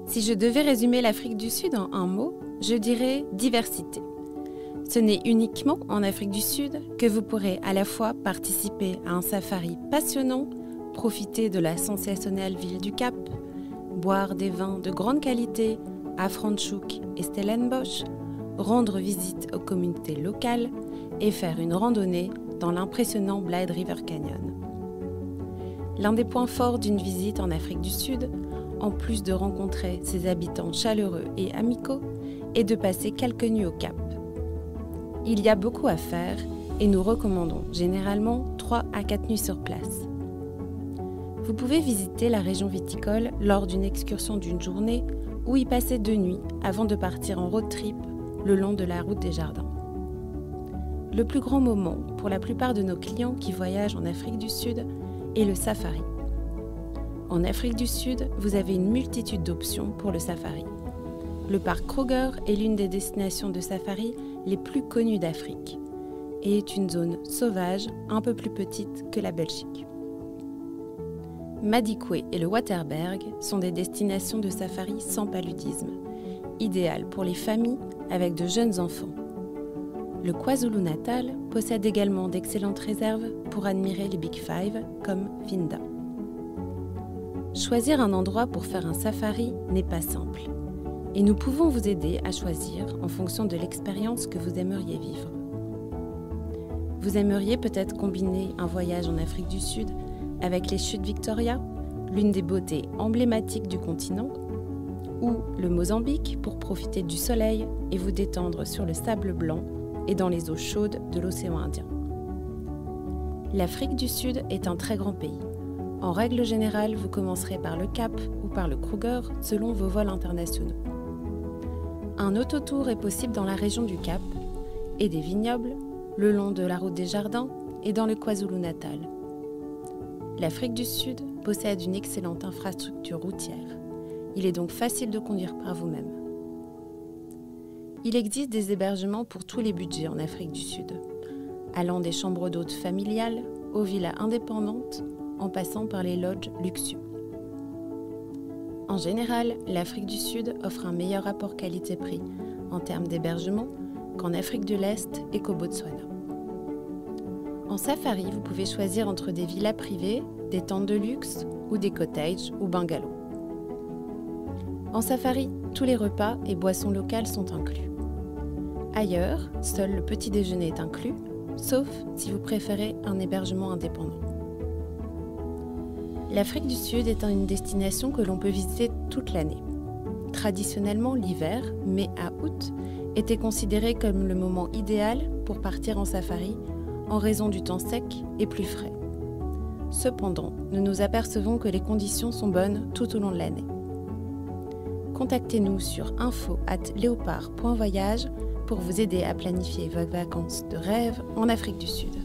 Si je devais résumer l'Afrique du Sud en un mot, je dirais diversité. Ce n'est uniquement en Afrique du Sud que vous pourrez à la fois participer à un safari passionnant, profiter de la sensationnelle ville du Cap, boire des vins de grande qualité à Franschhoek et Stellenbosch, rendre visite aux communautés locales et faire une randonnée dans l'impressionnant Blyde River Canyon. L'un des points forts d'une visite en Afrique du Sud, en plus de rencontrer ses habitants chaleureux et amicaux, est de passer quelques nuits au Cap. Il y a beaucoup à faire et nous recommandons généralement 3 à 4 nuits sur place. Vous pouvez visiter la région viticole lors d'une excursion d'une journée ou y passer 2 nuits avant de partir en road trip le long de la route des jardins. Le plus grand moment pour la plupart de nos clients qui voyagent en Afrique du Sud est le safari. En Afrique du Sud, vous avez une multitude d'options pour le safari. Le parc Kruger est l'une des destinations de safari les plus connues d'Afrique et est une zone sauvage un peu plus petite que la Belgique. Madikwe et le Waterberg sont des destinations de safari sans paludisme, idéales pour les familles avec de jeunes enfants. Le KwaZulu-Natal possède également d'excellentes réserves pour admirer les Big Five comme Vinda. Choisir un endroit pour faire un safari n'est pas simple et nous pouvons vous aider à choisir en fonction de l'expérience que vous aimeriez vivre. Vous aimeriez peut-être combiner un voyage en Afrique du Sud avec les chutes Victoria, l'une des beautés emblématiques du continent, ou le Mozambique pour profiter du soleil et vous détendre sur le sable blanc et dans les eaux chaudes de l'océan Indien. L'Afrique du Sud est un très grand pays. En règle générale, vous commencerez par le Cap ou par le Kruger selon vos vols internationaux. Un autotour est possible dans la région du Cap et des vignobles, le long de la route des jardins et dans le KwaZulu-Natal. L'Afrique du Sud possède une excellente infrastructure routière. Il est donc facile de conduire par vous-même. Il existe des hébergements pour tous les budgets en Afrique du Sud, allant des chambres d'hôtes familiales aux villas indépendantes, en passant par les lodges luxueux. En général, l'Afrique du Sud offre un meilleur rapport qualité-prix en termes d'hébergement qu'en Afrique de l'Est et qu'au Botswana. En safari, vous pouvez choisir entre des villas privées, des tentes de luxe ou des cottages ou bungalows. En safari, tous les repas et boissons locales sont inclus. Ailleurs, seul le petit déjeuner est inclus, sauf si vous préférez un hébergement indépendant. L'Afrique du Sud est une destination que l'on peut visiter toute l'année. Traditionnellement, l'hiver, mai à août, était considéré comme le moment idéal pour partir en safari en raison du temps sec et plus frais. Cependant, nous nous apercevons que les conditions sont bonnes tout au long de l'année. Contactez-nous sur info@leopard.voyage pour vous aider à planifier vos vacances de rêve en Afrique du Sud.